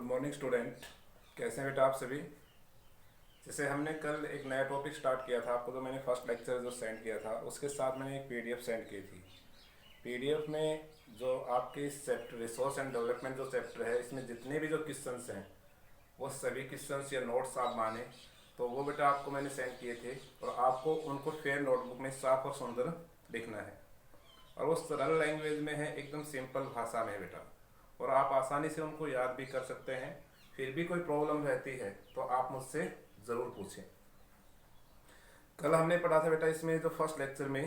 Morning student, कैसे हैं बेटा आप सभी। जैसे हमने कल एक नया टॉपिक स्टार्ट किया था, आपको तो मैंने फर्स्ट लेक्चर जो सेंड किया था उसके साथ मैंने एक पीडीएफ सेंड की थी। पीडीएफ में जो आपके चैप्टर रिसोर्स एंड डेवलपमेंट जो चैप्टर है, इसमें जितने भी जो क्वेश्चंस हैं वो सभी क्वेश्चंस या नोट्स आप माने तो वो बेटा आपको मैंने सेंड किए थे, और आपको उनको फेयर नोटबुक में साफ और सुंदर लिखना है, और वो सरल लैंग्वेज में है, एकदम सिंपल भाषा में है बेटा, और आप आसानी से उनको याद भी कर सकते हैं। फिर भी कोई प्रॉब्लम रहती है तो आप मुझसे ज़रूर पूछें। कल हमने पढ़ा था बेटा इसमें जो फर्स्ट लेक्चर में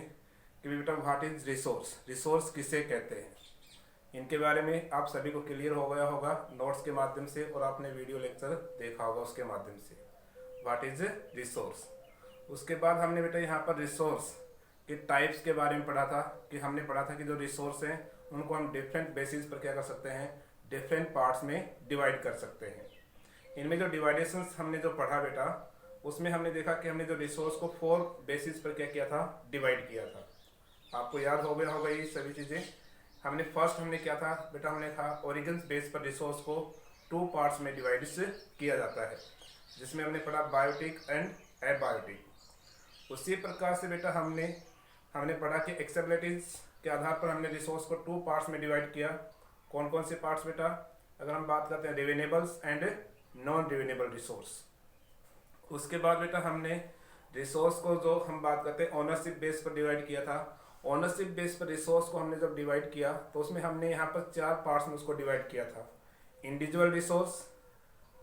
कि बेटा व्हाट इज रिसोर्स, रिसोर्स किसे कहते हैं, इनके बारे में आप सभी को क्लियर हो गया होगा नोट्स के माध्यम से, और आपने वीडियो लेक्चर देखा होगा उसके माध्यम से व्हाट इज रिसोर्स। उसके बाद हमने बेटा यहाँ पर रिसोर्स के टाइप्स के बारे में पढ़ा था कि हमने पढ़ा था कि जो रिसोर्स हैं उनको हम डिफरेंट बेसिस पर क्या कर सकते हैं, डिफरेंट पार्ट्स में डिवाइड कर सकते हैं। इनमें जो डिवाइडेशंस हमने जो पढ़ा बेटा, उसमें हमने देखा कि हमने जो रिसोर्स को 4 बेसिस पर क्या किया था, डिवाइड किया था। आपको याद हो गया होगा ये सभी चीज़ें। हमने क्या था बेटा, हमने कहा ओरिजिन बेस पर रिसोर्स को 2 पार्ट्स में डिवाइड किया जाता है, जिसमें हमने पढ़ा बायोटिक एंड एबायोटिक। उसी प्रकार से बेटा हमने पढ़ा कि एक्सेबिलिटीज के आधार पर हमने रिसोर्स को 2 पार्ट्स में डिवाइड किया। कौन कौन से पार्ट्स बेटा, अगर हम बात करते हैं रिवेनेबल्स एंड नॉन रिवेनेबल रिसोर्स। उसके बाद बेटा हमने रिसोर्स को जो हम बात करते हैं ओनरशिप बेस पर डिवाइड किया था। ओनरशिप बेस पर रिसोर्स को हमने जब डिवाइड किया तो उसमें हमने यहाँ पर 4 पार्ट्स में उसको डिवाइड किया था, इंडिविजुअल रिसोर्स,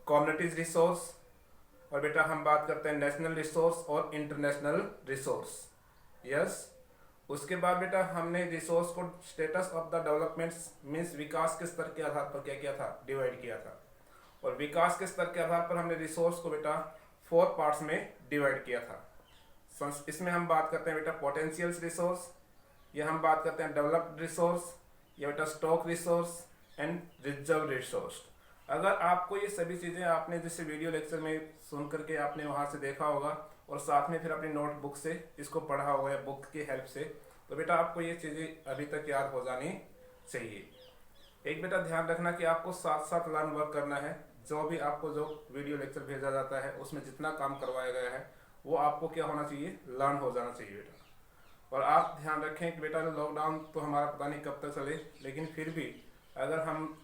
कम्युनिटीज रिसोर्स, और बेटा हम बात करते हैं नेशनल रिसोर्स और इंटरनेशनल रिसोर्स। यस। उसके बाद बेटा हमने रिसोर्स को status of the developments means विकास के स्तर के आधार पर क्या किया था, डिवाइड किया था, और विकास के स्तर के आधार पर हमने रिसोर्स को बेटा 4 पार्ट्स में डिवाइड किया था। इसमें हम बात करते हैं बेटा पोटेंशियल रिसोर्स, या हम बात करते हैं डेवलप्ड रिसोर्स, या बेटा stock resource and reserve resource. अगर आपको ये सभी चीज़ें आपने जैसे वीडियो लेक्चर में सुन करके आपने वहाँ से देखा होगा और साथ में फिर अपनी नोटबुक से इसको पढ़ा होगा या बुक की हेल्प से, तो बेटा आपको ये चीज़ें अभी तक याद हो जानी चाहिए। एक बेटा ध्यान रखना कि आपको साथ साथ लर्न वर्क करना है। जो भी आपको जो वीडियो लेक्चर भेजा जाता है उसमें जितना काम करवाया गया है वो आपको क्या होना चाहिए, लर्न हो जाना चाहिए बेटा। और आप ध्यान रखें कि बेटा लॉकडाउन तो हमारा पता नहीं कब तक चले, लेकिन फिर भी अगर हम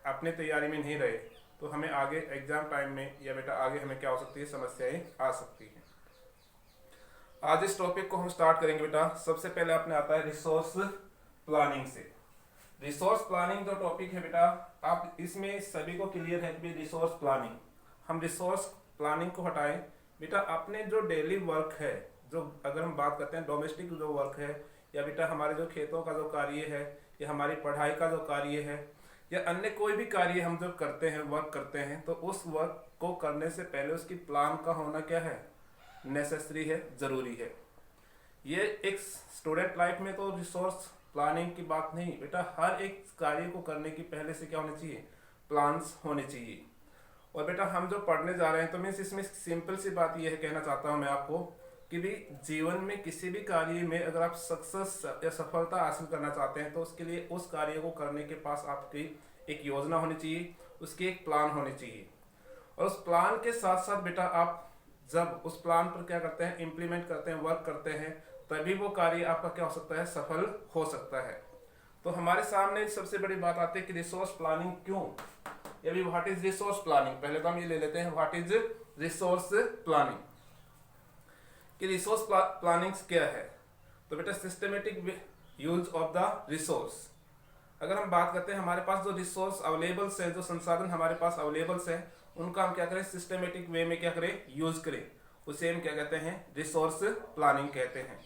अपने तैयारी में नहीं रहे तो हमें आगे एग्जाम टाइम में या बेटा आगे हमें क्या हो सकती है, समस्याएं आ सकती हैं। आज इस टॉपिक को हम स्टार्ट करेंगे बेटा। सबसे पहले आपने आता है रिसोर्स प्लानिंग से। रिसोर्स प्लानिंग जो टॉपिक है बेटा, आप इसमें सभी को क्लियर है कि रिसोर्स प्लानिंग, हम रिसोर्स प्लानिंग को हटाएं बेटा। अपने जो डेली वर्क है, जो अगर हम बात करते हैं डोमेस्टिक जो वर्क है, या बेटा हमारे जो खेतों का जो कार्य है, या हमारी पढ़ाई का जो कार्य है, या अन्य कोई भी कार्य हम जो करते हैं, वर्क करते हैं, तो उस वर्क को करने से पहले उसकी प्लान का होना क्या है, नेसेसरी है, जरूरी है। ये एक स्टूडेंट लाइफ में तो रिसोर्स प्लानिंग की बात नहीं बेटा, हर एक कार्य को करने की पहले से क्या होनी चाहिए, प्लान्स होने चाहिए। और बेटा हम जो पढ़ने जा रहे हैं तो मीन्स इसमें सिंपल सी बात यह कहना चाहता हूँ मैं आपको कि भी जीवन में किसी भी कार्य में अगर आप सक्सेस या सफलता हासिल करना चाहते हैं तो उसके लिए उस कार्य को करने के पास आपकी एक योजना होनी चाहिए, उसकी एक प्लान होनी चाहिए। और उस प्लान के साथ साथ बेटा आप जब उस प्लान पर क्या करते हैं, इम्प्लीमेंट करते हैं, वर्क करते हैं, तभी वो कार्य आपका क्या हो सकता है, सफल हो सकता है। तो हमारे सामने सबसे बड़ी बात आती है कि रिसोर्स प्लानिंग क्यों, या भी व्हाट इज रिसोर्स प्लानिंग। पहले तो हम ये ले लेते हैं व्हाट इज रिसोर्स प्लानिंग, कि रिसोर्स प्लानिंग क्या है। तो बेटा systematic use of the resource. अगर हम बात करते हैं हमारे पास जो रिसोर्स अवेलेबल्स है, जो संसाधन हमारे पास अवेलेबल्स है, उनका हम क्या करें, सिस्टमेटिक वे में क्या करें, यूज करें, उसे हम क्या कहते हैं, रिसोर्स प्लानिंग कहते हैं।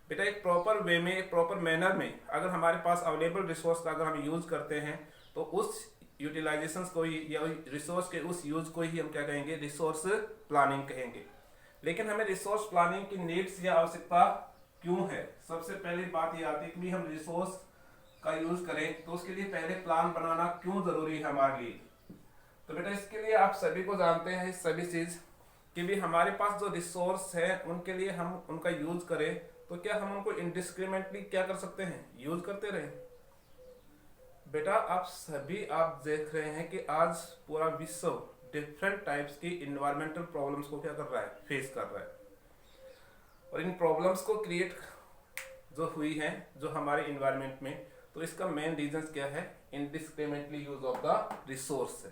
बेटा एक प्रॉपर वे में, एक प्रॉपर मैनर में अगर हमारे पास अवेलेबल रिसोर्स का अगर हम यूज करते हैं तो उस यूटिलाइजेशन को ही या रिसोर्स के उस यूज को ही हम क्या कहेंगे, रिसोर्स प्लानिंग कहेंगे। लेकिन हमें रिसोर्स प्लानिंग की नीड्स या आवश्यकता क्यों है, सबसे पहली बात ये आती है कि हम रिसोर्स का यूज करें तो उसके लिए पहले प्लान बनाना क्यों जरूरी है हमारे लिए। तो बेटा इसके लिए आप सभी को जानते हैं सभी चीज कि भी हमारे पास जो रिसोर्स है उनके लिए हम उनका यूज करें तो क्या हम उनको इंडिस्क्रिमिनेटली क्या कर सकते हैं, यूज करते रहे, बेटा आप देख रहे हैं कि आज पूरा विश्व डिफरेंट टाइप्स की इन्वायरमेंटल प्रॉब्लम्स को क्या कर रहा है, फेस कर रहा है। और इन प्रॉब्लम्स को क्रिएट जो हुई है जो हमारे इन्वायरमेंट में, तो इसका मेन रीजन क्या है, indiscriminately use of the resource है।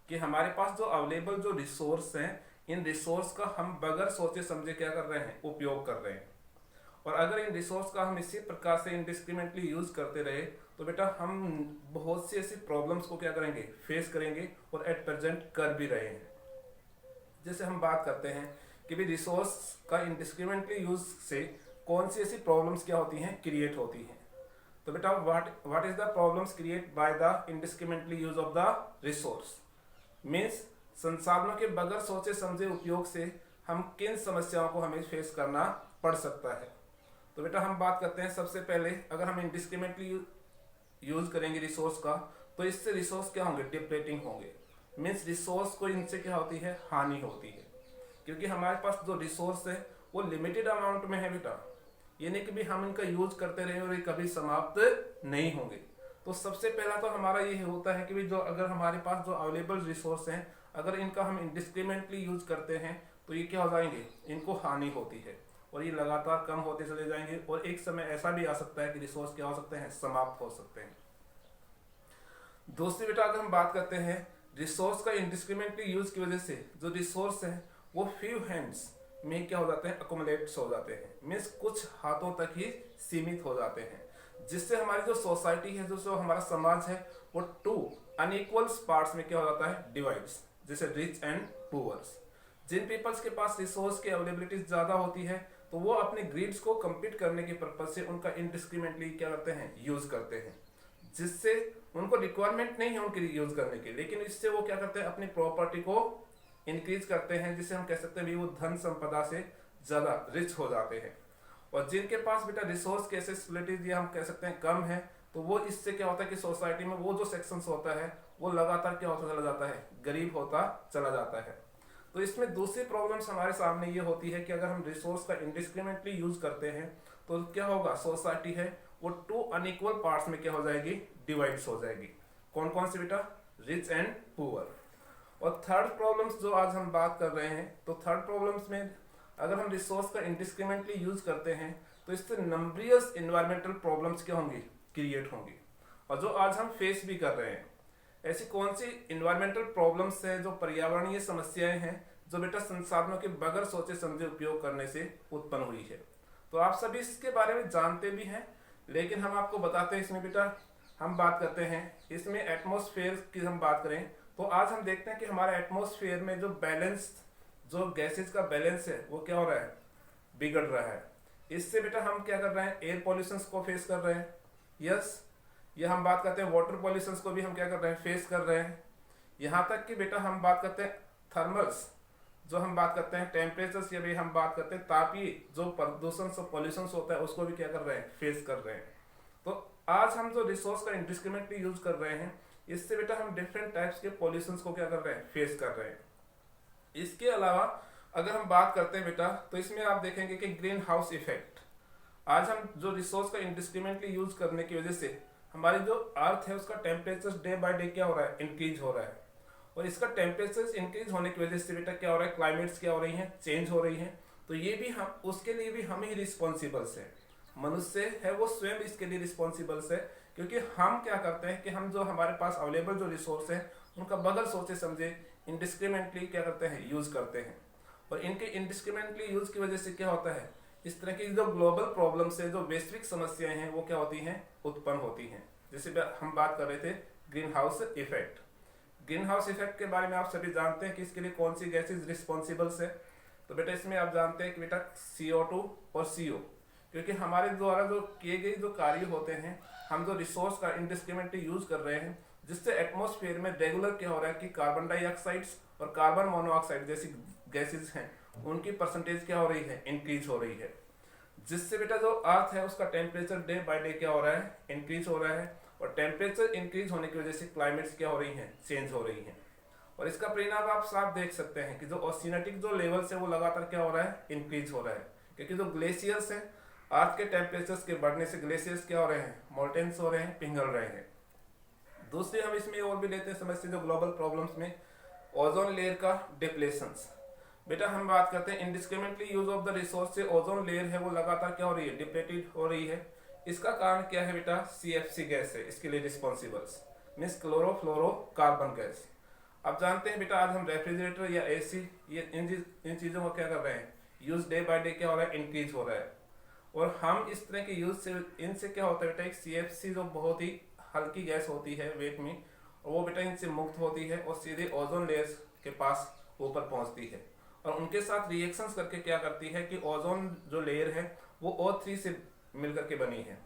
कि हमारे पास जो अवेलेबल जो रिसोर्स हैं, इन रिसोर्स का हम बगैर सोचे समझे क्या कर रहे हैं, उपयोग कर रहे हैं। और अगर इन रिसोर्स का हम इसी प्रकार से इनडिस्क्रिमिनेटली यूज करते रहे तो बेटा हम बहुत सी ऐसी प्रॉब्लम्स को क्या करेंगे, फेस करेंगे, और एट प्रेजेंट कर भी रहे हैं। जैसे हम बात करते हैं कि भी रिसोर्स का इनडिस्क्रिमिनेटली यूज से कौन सी ऐसी प्रॉब्लम्स क्या होती हैं, क्रिएट होती हैं। तो बेटा what is the problems create by the indiscriminately use of the resource means संसाधनों के बगैर सोचे समझे उपयोग से हम किन समस्याओं को हमें फेस करना पड़ सकता है। तो बेटा हम बात करते हैं, सबसे पहले अगर हम इनडिस्क्रिमिनेटली यूज करेंगे रिसोर्स का, तो इससे रिसोर्स क्या होंगे, डिप्लेटिंग होंगे। मीन्स रिसोर्स को इनसे क्या होती है, हानि होती है। क्योंकि हमारे पास जो रिसोर्स है वो लिमिटेड अमाउंट में है बेटा, ये नहीं कि भी हम इनका यूज करते रहे और ये कभी समाप्त नहीं होंगे। तो सबसे पहला तो हमारा ये होता है कि भी जो अगर हमारे पास जो अवेलेबल रिसोर्स हैं, अगर इनका हम इनडिस्क्रिमिनेटली यूज करते हैं तो ये क्या हो जाएंगे, इनको हानि होती है और ये लगातार कम होते चले जाएंगे। और एक समय ऐसा भी आ सकता है कि रिसोर्स क्या हो सकते हैं, समाप्त हो सकते हैं। दूसरी बेटा अगर हम बात करते हैं रिसोर्स का इनडिस्क्रिमिनेटली यूज की वजह से जो रिसोर्स है वो फ्यू हैंड्स में क्या हो जाते हैं, अकोमोडेट्स हो जाते हैं। मीन्स कुछ हाथों तक ही सीमित हो जाते हैं, जिससे हमारी जो सोसाइटी है, जो हमारा समाज है, वो टू अनइक्वल्स पार्ट्स में क्या हो जाता है, डिवाइड्स, जैसे रिच एंड पुअर्स। जिन पीपल्स के पास रिसोर्स की अवेलेबिलिटी ज्यादा होती है तो वो अपने ग्रीड्स को कम्पीट करने के पर्पज से उनका इनडिस्क्रिमिनेटली क्या करते हैं, यूज करते हैं, जिससे उनको रिक्वायरमेंट नहीं है उनके यूज करने की, लेकिन इससे वो क्या करते हैं, अपनी प्रॉपर्टी को इंक्रीज करते हैं, जिससे हम कह सकते हैं भी वो धन संपदा से ज्यादा रिच हो जाते हैं। और जिनके पास बेटा रिसोर्स की एक्सेसिबिलिटी हम कह सकते हैं कम है, तो वो इससे क्या होता है कि सोसाइटी में वो जो सेक्शंस होता है वो लगातार क्या होता चला जाता है, गरीब होता चला जाता है। तो इसमें दूसरी प्रॉब्लम्स हमारे सामने ये होती है कि अगर हम रिसोर्स का इनडिस्क्रिमिनेटली यूज करते हैं तो क्या होगा, सोसाइटी है वो टू अनइक्वल पार्ट्स में क्या हो जाएगी, डिवाइड्स हो जाएगी। कौन कौन सी बेटा, रिच एंड पुअर। और थर्ड प्रॉब्लम्स जो आज हम बात कर रहे हैं, तो थर्ड प्रॉब्लम्स में अगर हम रिसोर्स का इनडिस्क्रिमिनेटली यूज करते हैं तो इससे नंबरियस इन्वायरमेंटल प्रॉब्लम्स क्या होंगी, क्रिएट होंगी, और जो आज हम फेस भी कर रहे हैं। ऐसी कौन सी इन्वायरमेंटल प्रॉब्लम्स है, जो पर्यावरणीय समस्याएं हैं, जो बेटा संसाधनों के बगैर सोचे समझे उपयोग करने से उत्पन्न हुई है। तो आप सभी इसके बारे में जानते भी हैं, लेकिन हम आपको बताते हैं। इसमें बेटा हम बात करते हैं, इसमें एटमॉस्फेयर की हम बात करें तो आज हम देखते हैं कि हमारे एटमॉस्फेयर में जो बैलेंस, जो गैसेज का बैलेंस है वो क्या हो रहा है, बिगड़ रहा है। इससे बेटा हम क्या कर रहे हैं, एयर पॉल्यूशन को फेस कर रहे हैं। यस, ये हम बात करते हैं वाटर पॉल्यूशन को भी हम क्या कर रहे हैं, फेस कर रहे हैं। यहाँ तक कि बेटा हम बात करते हैं थर्मल्स, जो हम बात करते हैं टेम्परेचर्स, या भी हम बात करते हैं तापीय जो प्रदूषण से पॉल्यूशन होता है उसको भी क्या कर रहे हैं, फेस कर रहे हैं। तो आज हम जो रिसोर्स का इंडिस्क्रिमिनेटली यूज कर रहे हैं, इससे बेटा हम डिफरेंट टाइप्स के पॉल्यूशन को क्या कर रहे हैं, फेस कर रहे हैं। इसके अलावा अगर हम बात करते हैं बेटा, तो इसमें आप देखेंगे कि ग्रीन हाउस इफेक्ट, आज हम जो रिसोर्स का इंडिस्क्रिमिनेटली यूज करने की वजह से हमारी जो अर्थ है उसका टेम्परेचर डे बाय डे क्या हो रहा है, इंक्रीज हो रहा है। और इसका टेम्परेचर इंक्रीज होने की वजह से बेटा क्या हो रहा है, क्लाइमेट्स क्या हो रही हैं, चेंज हो रही हैं। तो ये भी हम, उसके लिए भी हम ही रिस्पॉन्सिबल्स है, मनुष्य है वो स्वयं इसके लिए रिस्पॉन्सिबल्स है। क्योंकि हम क्या करते हैं कि हम जो हमारे पास अवेलेबल जो रिसोर्स है उनका बगैर सोचे समझे इनडिस्क्रिमिनेटली क्या करते हैं, यूज करते हैं। और इनके इनडिस्क्रिमिनेटली यूज की वजह से क्या होता है, इस तरह की जो ग्लोबल प्रॉब्लम्स है, जो वैश्विक समस्याएं हैं, वो क्या होती हैं, उत्पन्न होती हैं। जैसे हम बात कर रहे थे green house effect. Green house effect के बारे में आप सभी जानते हैं कि इसके लिए कौन सी गैसेज रिस्पॉन्सिबल्स है। तो बेटा इसमें आप जानते हैं कि बेटा CO2 और CO, क्योंकि हमारे द्वारा जो किए गए जो कार्य होते हैं, हम जो रिसोर्स का इंडिस्क्रिमिनेटली यूज कर रहे हैं, जिससे एटमॉस्फेयर में रेगुलर क्या हो रहा है कि कार्बन डाइऑक्साइड्स और कार्बन मोनोऑक्साइड जैसी गैसेज हैं, उनकी परसेंटेज क्या हो रही है, इंक्रीज हो रही है। जिससे बेटा जो अर्थ है उसका टेम्परेचर डे बाय डे क्या हो रहा है, इंक्रीज हो रहा है। और टेम्परेचर इंक्रीज होने की वजह से क्लाइमेट्स क्या हो रही हैं, चेंज हो रही हैं। और इसका परिणाम आप साफ देख सकते हैं कि जो ओशियानिक जो लेवल्स है वो लगातार क्या हो रहा है, इंक्रीज हो रहा है। क्योंकि जो ग्लेशियर्स हैं, अर्थ के टेम्परेचर्स के बढ़ने से ग्लेशियर्स क्या हो रहे हैं, मोल्टेन्स हो रहे हैं, पिघल रहे हैं। दूसरी हम इसमें और भी लेते हैं समस्या जो ग्लोबल प्रॉब्लम्स में ओजोन लेयर का डिप्लेशंस। बेटा हम बात करते हैं indiscriminately use of the resource से ओजोन लेयर है वो लगातार क्या हो रही है, डिप्लेटेड हो रही है। इसका कारण क्या है बेटा, CFC गैस है इसके लिए रिस्पॉन्सिबल्स, मीन्स क्लोरोफ्लोरोकार्बन गैस। अब जानते हैं बेटा आज हम रेफ्रिजरेटर या AC ये इन चीज़ों को क्या कर रहे हैं, यूज डे बाय डे क्या हो रहा है, इंक्रीज हो रहा है। और हम इस तरह के यूज से इनसे क्या होता है बेटा, एक CFC जो बहुत ही हल्की गैस होती है वेट में, और वो बेटा इनसे मुक्त होती है और सीधे ओजोन लेयर्स के पास ऊपर पहुंचती है और उनके साथ रिएक्शंस करके क्या करती है कि ओजोन जो लेयर है वो O3 से मिलकर के बनी है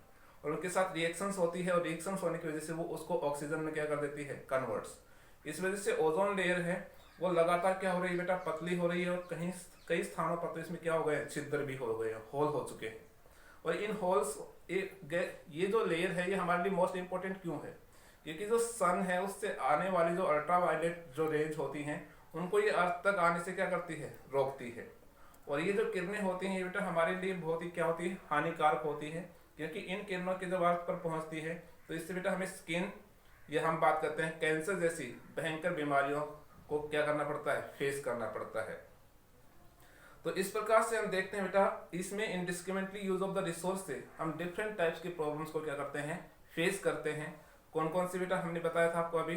और उनके साथ रिएक्शंस होती है और रिएक्शंस होने की वजह से वो उसको ऑक्सीजन में क्या कर देती है, कन्वर्ट्स। इस वजह से ओजोन लेयर है वो लगातार क्या हो रही है बेटा, पतली हो रही है और कहीं कई स्थानों पर तो इसमें क्या हो गए, छिद्र भी हो गए, होल हो चुके हैं। और इन होल्स ये जो लेयर है ये हमारे लिए मोस्ट इंपॉर्टेंट क्यों है, क्योंकि जो सन है उससे आने वाली जो अल्ट्रावायलेट जो रेंज होती हैं उनको ये अर्थ तक आने से क्या करती है, रोकती है। और ये जो किरणें होती हैं ये बेटा हमारे लिए बहुत ही क्या होती है, हानिकारक होती है, क्योंकि इन किरणों की जब अर्थ पर पहुंचती है तो इससे बेटा हमें स्किन या हम बात करते हैं कैंसर जैसी भयंकर बीमारियों को क्या करना पड़ता है, फेस करना पड़ता है। तो इस प्रकार से हम देखते हैं बेटा इसमें indiscriminately use of the resource से हम डिफरेंट टाइप्स के प्रॉब्लम्स को क्या करते हैं, फेस करते हैं। कौन कौन से बेटा हमने बताया था आपको अभी,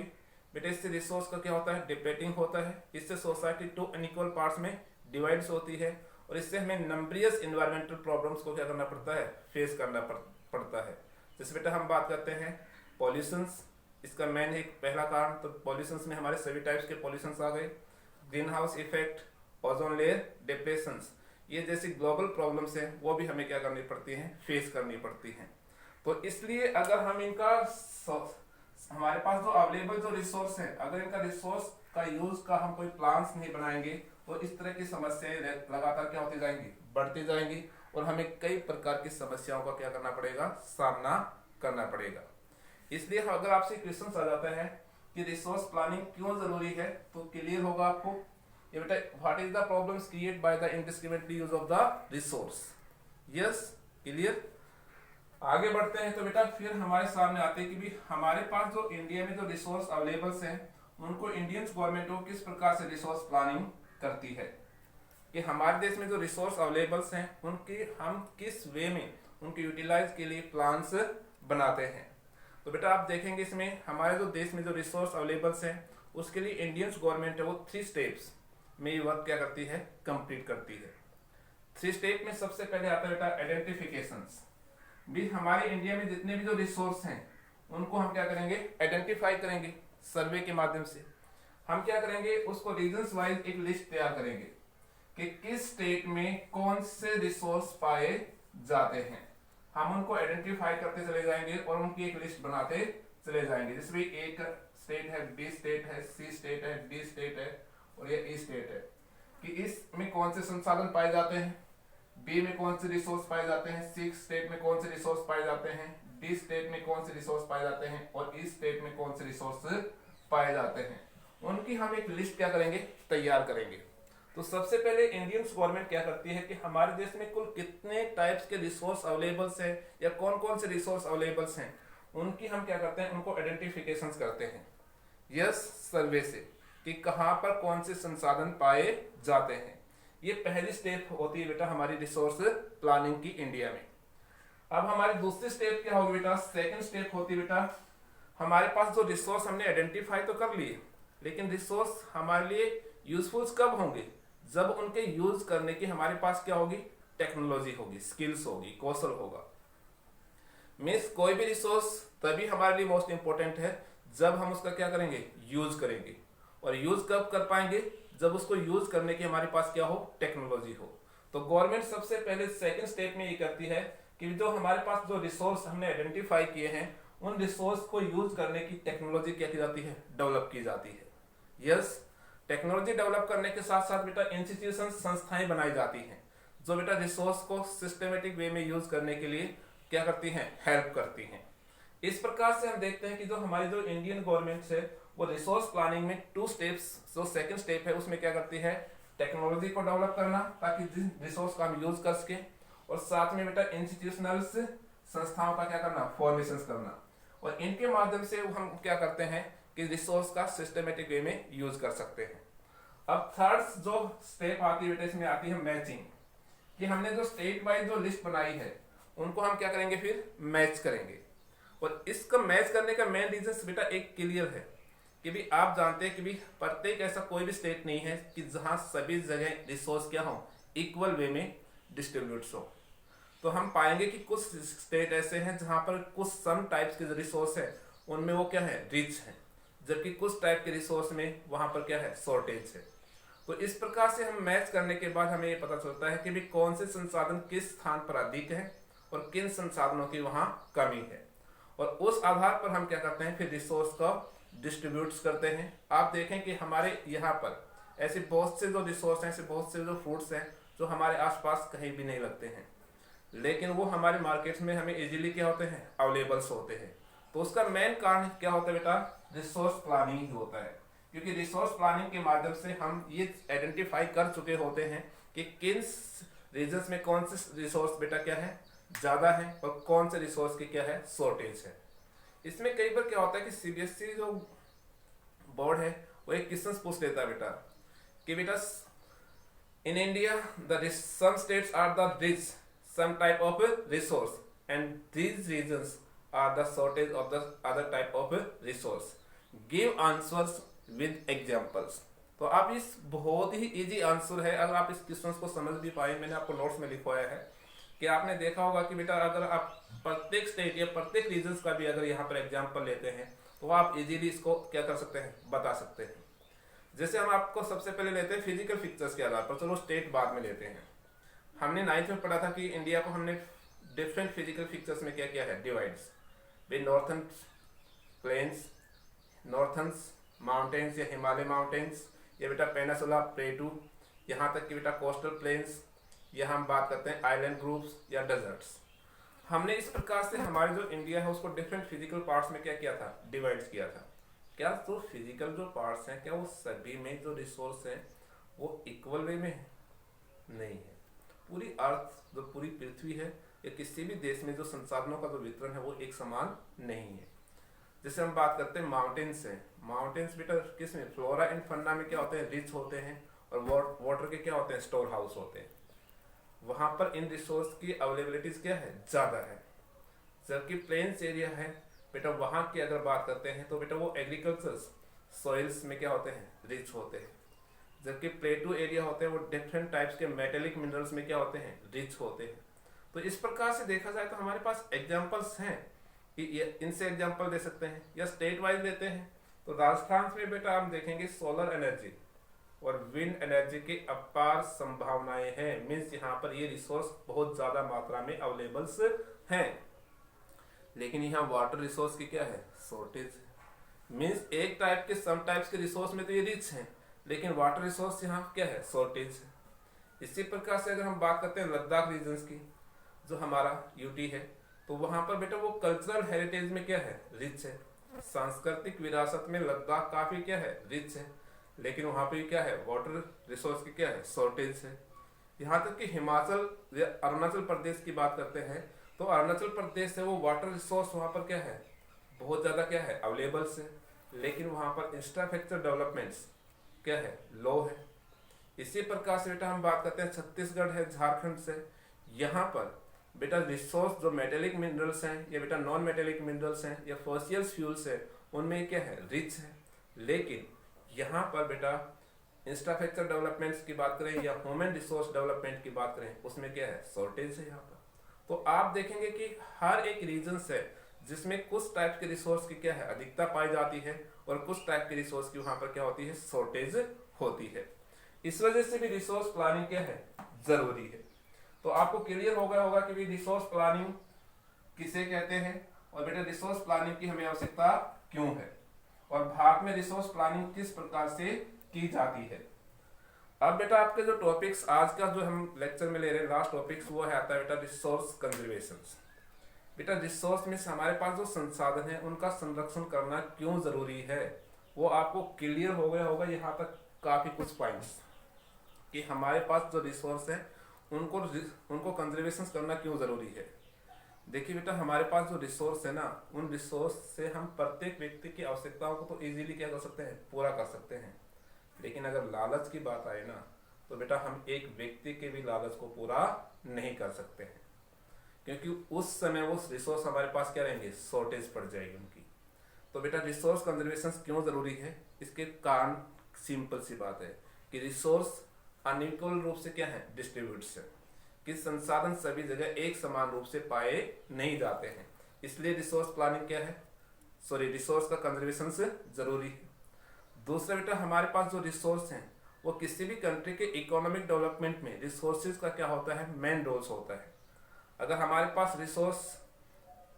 बेटा इससे रिसोर्स का क्या होता है, डिप्लेटिंग होता है, इससे सोसाइटी 2 अनइक्वल पार्ट्स में डिवाइड्स होती है और इससे हमें नंबरियस इन्वायरमेंटल प्रॉब्लम्स को क्या करना पड़ता है, फेस करना पड़ता है। जैसे बेटा हम बात करते हैं पॉल्यूशंस, इसका मेन एक पहला कारण, तो पॉल्यूशंस में हमारे सभी टाइप्स के पॉल्यूशंस आ गए, green house effect, ozone layer depletions, ये जैसी ग्लोबल प्रॉब्लम्स हैं वो भी हमें क्या करनी पड़ती हैं, फेस करनी पड़ती हैं। तो इसलिए अगर हम इनका हमारे पास जो अवेलेबल जो रिसोर्स है, अगर इनका रिसोर्स का यूज का हम कोई प्लान्स नहीं बनाएंगे तो इस तरह की समस्याएं लगातार क्या होती जाएंगी, बढ़ती जाएंगी और हमें कई प्रकार की समस्याओं का क्या करना पड़ेगा, सामना करना पड़ेगा। इसलिए अगर आपसे क्वेश्चन आ जाता है कि रिसोर्स प्लानिंग क्यों जरूरी है तो क्लियर होगा आपको ये बेटा, what is the problems created by the indiscriminately use of the resource. Yes clear. आगे बढ़ते हैं तो बेटा फिर हमारे सामने आते हैं कि भी हमारे पास जो इंडिया में जो रिसोर्स अवेलेबल्स हैं उनको इंडियन गवर्नमेंट को किस प्रकार से रिसोर्स प्लानिंग करती है, कि हमारे देश में जो रिसोर्स अवेलेबल्स हैं उनकी हम किस वे में उनके यूटिलाइज के लिए प्लान्स बनाते हैं। तो बेटा आप देखेंगे इसमें हमारे जो देश में जो रिसोर्स अवेलेबल्स हैं उसके लिए इंडियन गवर्नमेंट है वो 3 स्टेप्स में ये वर्क क्या करती है, कंप्लीट करती है। 3 स्टेप में सबसे पहले आता है बेटा आइडेंटिफिकेशंस। भी हमारे इंडिया में जितने भी जो रिसोर्स हैं उनको हम क्या करेंगे, आइडेंटिफाई करेंगे। सर्वे के माध्यम से हम क्या करेंगे, उसको रीजन्स वाइज एक लिस्ट तैयार करेंगे कि किस स्टेट में कौन से रिसोर्स पाए जाते हैं। हम उनको आइडेंटिफाई करते चले जाएंगे और उनकी एक लिस्ट बनाते चले जाएंगे। जैसे एक स्टेट है, बी स्टेट है, सी स्टेट है, डी स्टेट है और ये ई स्टेट है, कि इसमें कौन से संसाधन पाए जाते हैं, बी में कौन से रिसोर्स पाए जाते हैं, सी स्टेट में कौन से रिसोर्स पाए जाते हैं, डी स्टेट में कौन से रिसोर्स पाए जाते हैं और ई स्टेट में कौन से रिसोर्स पाए जाते हैं। उनकी हम एक लिस्ट क्या करेंगे, तैयार करेंगे। तो सबसे पहले इंडियन गवर्नमेंट क्या करती है कि हमारे देश में कुल कितने टाइप्स के रिसोर्स अवेलेबल्स हैं या कौन कौन से रिसोर्स अवेलेबल्स हैं उनकी हम क्या करते हैं, उनको आइडेंटिफिकेशन करते हैं। यस सर्वे से कि कहां पर कौन से संसाधन पाए जाते हैं। ये पहली स्टेप होती है बेटा हमारी रिसोर्स प्लानिंग की इंडिया में। अब हमारी दूसरी स्टेप क्या होगी बेटा, सेकंड स्टेप होती है बेटा हमारे पास जो रिसोर्स हमने आइडेंटिफाई तो कर लिए, लेकिन रिसोर्स हमारे लिए यूजफुल कब होंगे, जब उनके यूज करने की हमारे पास क्या होगी, टेक्नोलॉजी होगी, स्किल्स होगी, कौशल होगा। मीन्स कोई भी रिसोर्स तभी हमारे लिए मोस्ट इंपॉर्टेंट है जब हम उसका क्या करेंगे, यूज करेंगे। और यूज कब कर पाएंगे, जब उसको यूज करने की हमारे पास क्या हो, टेक्नोलॉजी हो। तो गवर्नमेंट सबसे पहले सेकंड स्टेप में ये करती है कि जो हमारे पास जो रिसोर्स हमने आइडेंटिफाई किए हैं उन रिसोर्स को यूज करने की टेक्नोलॉजी क्या की जाती है, डेवलप की जाती है। यस टेक्नोलॉजी डेवलप करने के साथ साथ बेटा इंस्टीट्यूशन संस्थाएं बनाई जाती हैं जो बेटा रिसोर्स को सिस्टमेटिक वे में यूज करने के लिए क्या करती हैं, हेल्प करती हैं। इस प्रकार से हम देखते हैं कि जो हमारी जो इंडियन गवर्नमेंट है वो रिसोर्स प्लानिंग में 2 स्टेप्स, जो सेकंड स्टेप है उसमें क्या करती है, टेक्नोलॉजी को डेवलप करना ताकि जिस रिसोर्स का हम यूज कर सके, और साथ में बेटा इंस्टीट्यूशनल संस्थाओं का क्या करना, फॉर्मेशन करना। और इनके माध्यम से हम क्या करते हैं कि रिसोर्स का सिस्टमेटिक वे में यूज कर सकते हैं। अब थर्ड जो स्टेप आती है बेटा इसमें आती है मैचिंग, कि हमने जो स्टेट वाइज जो लिस्ट बनाई है उनको हम क्या करेंगे फिर मैच करेंगे। और इसका मैच करने का मेन रीजन बेटा एक क्लियर है कि भी आप जानते हैं कि भी प्रत्येक ऐसा कोई भी स्टेट नहीं है कि जहां सभी जगह रिसोर्स क्या हो इक्वल वे में डिस्ट्रीब्यूट हो। तो हम पाएंगे कि कुछ स्टेट ऐसे हैं जहां पर कुछ सम टाइप्स के रिसोर्स है उनमें वो क्या है रिच है, जबकि कुछ टाइप के रिसोर्स में वहां पर क्या है शॉर्टेज है। तो इस प्रकार से हम मैच करने के बाद हमें ये पता चलता है कि भी कौन से संसाधन किस स्थान पर अधिक है और किन संसाधनों की वहां कमी है, और उस आधार पर हम क्या करते हैं फिर रिसोर्स का डिस्ट्रीब्यूट करते हैं। आप देखें कि हमारे यहाँ पर ऐसे बहुत से जो रिसोर्स हैं, ऐसे बहुत से जो फ्रूट्स हैं जो हमारे आसपास कहीं भी नहीं लगते हैं, लेकिन वो हमारे मार्केट्स में हमें इजीली क्या होते हैं अवेलेबल्स होते हैं। तो उसका मेन कारण क्या होता है बेटा रिसोर्स प्लानिंग ही होता है, क्योंकि रिसोर्स प्लानिंग के माध्यम से हम ये आइडेंटिफाई कर चुके होते हैं कि किन रीजन्स में कौन से रिसोर्स बेटा क्या है ज़्यादा है और कौन से रिसोर्स की क्या है शॉर्टेज है। इसमें कई बार क्या होता है कि सीबीएसई जो बोर्ड है वो एक क्वेश्चन पूछ लेता है बेटा कि बेटा in India the some states are the rich some type of resource and these regions are the shortage of the other type of resource, give answers with examples। तो आप इस बहुत ही इजी आंसर है, अगर आप इस क्वेश्चन को समझ भी पाए, मैंने आपको नोट्स में लिखवाया है कि आपने देखा होगा कि बेटा अगर आप प्रत्येक स्टेट या प्रत्येक रीजन का भी अगर यहाँ पर एग्जाम्पल लेते हैं तो आप इजीली इसको क्या कर सकते हैं बता सकते हैं। जैसे हम आपको सबसे पहले लेते हैं फिजिकल पिक्चर्स के आधार पर, चलो स्टेट बाद में लेते हैं। हमने 9th में पढ़ा था कि इंडिया को हमने डिफरेंट फिजिकल फीचर्स में क्या किया है डिवाइड्स, भी नॉर्थन प्लेन्स, नॉर्थन माउंटेन्स या हिमालय माउंटेन्स, या बेटा पेनिनसुला प्लेटू, यहाँ तक कि बेटा कोस्टल प्लेन्स, या हम बात करते हैं आइलैंड ग्रुप्स या डेजर्ट्स। हमने इस प्रकार से हमारे जो इंडिया है उसको डिफरेंट फिजिकल पार्ट्स में क्या किया था डिवाइड किया था। क्या तो फिजिकल जो पार्ट्स हैं क्या वो सभी में जो रिसोर्स हैं वो इक्वल वे में है? नहीं है। पूरी अर्थ जो पूरी पृथ्वी है या किसी भी देश में जो संसाधनों का जो वितरण है वो एक समान नहीं है। जैसे हम बात करते हैं माउंटेन्स है, माउंटेन्स बेटा किस में फ्लोरा एंड फंडा में क्या होते हैं रिच होते हैं, और वाटर के क्या होते हैं स्टोर हाउस होते हैं। वहां पर इन रिसोर्स की अवेलेबिलिटीज क्या है ज़्यादा है। जबकि प्लेन्स एरिया है बेटा वहां की अगर बात करते हैं तो बेटा वो एग्रीकल्चर सॉइल्स में क्या होते हैं रिच होते हैं। जबकि प्लेटू एरिया होते हैं वो डिफरेंट टाइप्स के मेटेलिक मिनरल्स में क्या होते हैं रिच होते हैं। तो इस प्रकार से देखा जाए तो हमारे पास एग्जांपल्स हैं कि इनसे एग्जांपल दे सकते हैं, या स्टेट वाइज लेते हैं तो राजस्थान में बेटा हम देखेंगे सोलर एनर्जी और विंड एनर्जी की अपार संभावनाएं हैं। मीन्स यहाँ पर ये रिसोर्स बहुत ज़्यादा मात्रा में अवेलेबल्स हैं, लेकिन यहाँ वाटर रिसोर्स की क्या है शॉर्टेज है। मीन्स एक टाइप के सम टाइप्स के रिसोर्स में तो ये रिच हैं, लेकिन वाटर रिसोर्स यहाँ क्या है शॉर्टेज है। इसी प्रकार से अगर हम बात करते हैं लद्दाख रीजन्स की, जो हमारा यूटी है, तो वहाँ पर बेटा वो कल्चरल हेरिटेज में क्या है रिच है। सांस्कृतिक विरासत में लद्दाख काफ़ी क्या है रिच है, लेकिन वहाँ पे क्या है वाटर रिसोर्स की क्या है शॉर्टेज है। यहाँ तक कि हिमाचल या अरुणाचल प्रदेश की बात करते हैं तो अरुणाचल प्रदेश से वो वाटर रिसोर्स वहाँ पर क्या है बहुत ज़्यादा क्या है अवेलेबल्स है, लेकिन वहाँ पर इंफ्रास्ट्रक्चर डेवलपमेंट्स क्या है लो है। इसी प्रकार से बेटा हम बात करते हैं छत्तीसगढ़ है, झारखंड से, यहाँ पर बेटा रिसोर्स जो मेटेलिक मिनरल्स हैं या बेटा नॉन मेटेलिक मिनरल्स हैं या फॉसियल फ्यूल्स है उनमें क्या है रिच है, लेकिन यहाँ पर बेटा इंफ्रास्ट्रक्चर डेवलपमेंट्स की बात करें या ह्यूमन रिसोर्स डेवलपमेंट की बात करें उसमें क्या है शॉर्टेज है यहाँ पर। तो आप देखेंगे कि हर एक रीजन है जिसमें कुछ टाइप के रिसोर्स की क्या है अधिकता पाई जाती है और कुछ टाइप के रिसोर्स की वहां पर क्या होती है शॉर्टेज होती है। इस वजह से भी रिसोर्स प्लानिंग क्या है जरूरी है। तो आपको क्लियर हो गया होगा कि भी रिसोर्स प्लानिंग किसे कहते हैं और बेटा रिसोर्स प्लानिंग की हमें आवश्यकता क्यों है और भारत में रिसोर्स प्लानिंग किस प्रकार से की जाती है। अब बेटा आपके जो टॉपिक्स आज का जो हम लेक्चर में ले रहे हैं लास्ट टॉपिक्स वो है आता है बेटा रिसोर्स कंजर्वेशन। बेटा रिसोर्स में हमारे पास जो संसाधन है उनका संरक्षण करना क्यों जरूरी है वो आपको क्लियर हो गया होगा यहाँ तक काफी कुछ पॉइंट्स कि हमारे पास जो रिसोर्स है उनको कंजर्वेशन करना क्यों जरूरी है। देखिए बेटा, हमारे पास जो रिसोर्स है ना, उन रिसोर्स से हम प्रत्येक व्यक्ति की आवश्यकताओं को तो इजीली क्या कर सकते हैं, पूरा कर सकते हैं। लेकिन अगर लालच की बात आए ना, तो बेटा हम एक व्यक्ति के भी लालच को पूरा नहीं कर सकते हैं, क्योंकि उस समय वो रिसोर्स हमारे पास क्या रहेंगे, शॉर्टेज पड़ जाएगी उनकी। तो बेटा रिसोर्स कंजर्वेशन क्यों जरूरी है, इसके कारण सिंपल सी बात है कि रिसोर्स अनइक्वल रूप से क्या है, डिस्ट्रीब्यूट्स है, कि संसाधन सभी जगह एक समान रूप से पाए नहीं जाते हैं। इसलिए रिसोर्स प्लानिंग क्या है, रिसोर्स का कंजर्वेशन से जरूरी है। दूसरा बेटा, हमारे पास जो रिसोर्स हैं वो किसी भी कंट्री के इकोनॉमिक डेवलपमेंट में रिसोर्सेज का क्या होता है, मेन रोल्स होता है। अगर हमारे पास रिसोर्स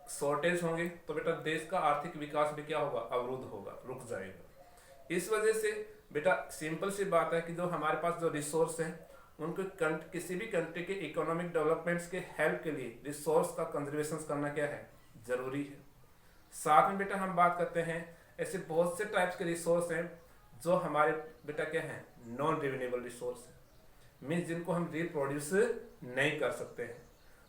शॉर्टेज होंगे तो बेटा देश का आर्थिक विकास भी क्या होगा, अवरुद्ध होगा, रुक जाएगा। इस वजह से बेटा सिंपल सी बात है कि जो हमारे पास जो रिसोर्स हैं उनको किसी भी कंट्री के इकोनॉमिक डेवलपमेंट्स के हेल्प के लिए रिसोर्स का कंजर्वेशन करना क्या है, जरूरी है। साथ में बेटा हम बात करते हैं ऐसे बहुत से टाइप्स के रिसोर्स हैं जो हमारे बेटा क्या है, नॉन रिन्यूएबल रिसोर्स है, मीन्स जिनको हम रिप्रोड्यूस नहीं कर सकते हैं।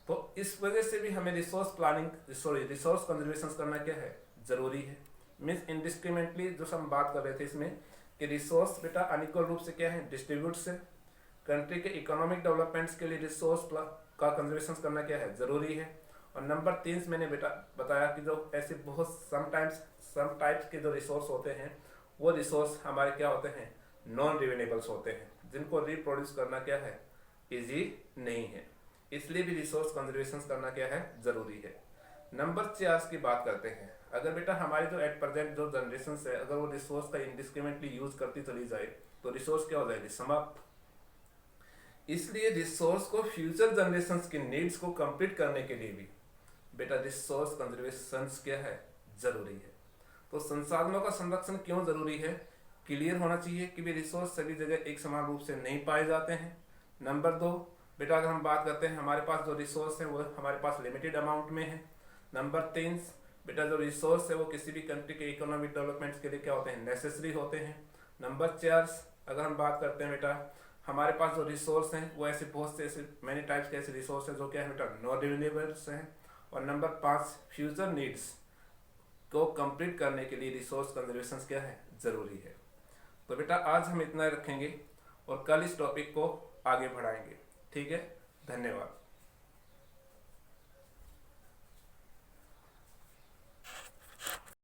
तो इस वजह से भी हमें रिसोर्स प्लानिंग रिसोर्स कंजर्वेशन करना क्या है, जरूरी है। मीन्स इंडिस्क्रिमिनेटली जो हम बात कर रहे थे इसमें कि रिसोर्स बेटा अनइक्वल रूप से क्या है, डिस्ट्रीब्यूट्स है। कंट्री के इकोनॉमिक डेवलपमेंट्स के लिए रिसोर्स का कंजर्वेशन करना क्या है, जरूरी है। और नंबर 3 मैंने बेटा बताया कि जो ऐसे बहुत सम टाइप्स के जो रिसोर्स होते हैं वो रिसोर्स हमारे क्या होते हैं, नॉन रिन्यूएबल्स होते हैं, जिनको रिप्रोड्यूस करना क्या है, इजी नहीं है। इसलिए भी रिसोर्स कंजर्वेशन करना क्या है, जरूरी है। नंबर 4 की बात करते हैं। अगर बेटा हमारी जो एट प्रेजेंट जो जनरेशन है अगर वो रिसोर्स का इंडिस्क्रिमिनेटली यूज करती चली जाए तो रिसोर्स क्या हो जाएगी, समाप्त। इसलिए रिसोर्स को फ्यूचर जनरेशंस की नीड्स को कंप्लीट करने के लिए भी बेटा रिसोर्स कंजर्वेशन क्या है, जरूरी है। तो संसाधनों का संरक्षण क्यों जरूरी है, क्लियर होना चाहिए कि भी रिसोर्स सभी जगह एक समान रूप से नहीं पाए जाते हैं। नंबर 2 बेटा अगर हम बात करते हैं हमारे पास जो रिसोर्स है वो हमारे पास लिमिटेड अमाउंट में है। नंबर 3 बेटा जो रिसोर्स है वो किसी भी कंट्री के इकोनॉमिक डेवलपमेंट के लिए क्या होते हैं, नेसेसरी होते हैं। नंबर 4 अगर हम बात करते हैं बेटा हमारे पास जो रिसोर्स हैं वो ऐसे बहुत से ऐसे मैनी टाइप्स के ऐसे रिसोर्स हैं जो क्या है बेटा नॉन रिन्यूएबल्स हैं। और नंबर 5 फ्यूचर नीड्स को कंप्लीट करने के लिए रिसोर्स कंजर्वेशन क्या है, जरूरी है। तो बेटा आज हम इतना रखेंगे और कल इस टॉपिक को आगे बढ़ाएंगे, ठीक है। धन्यवाद।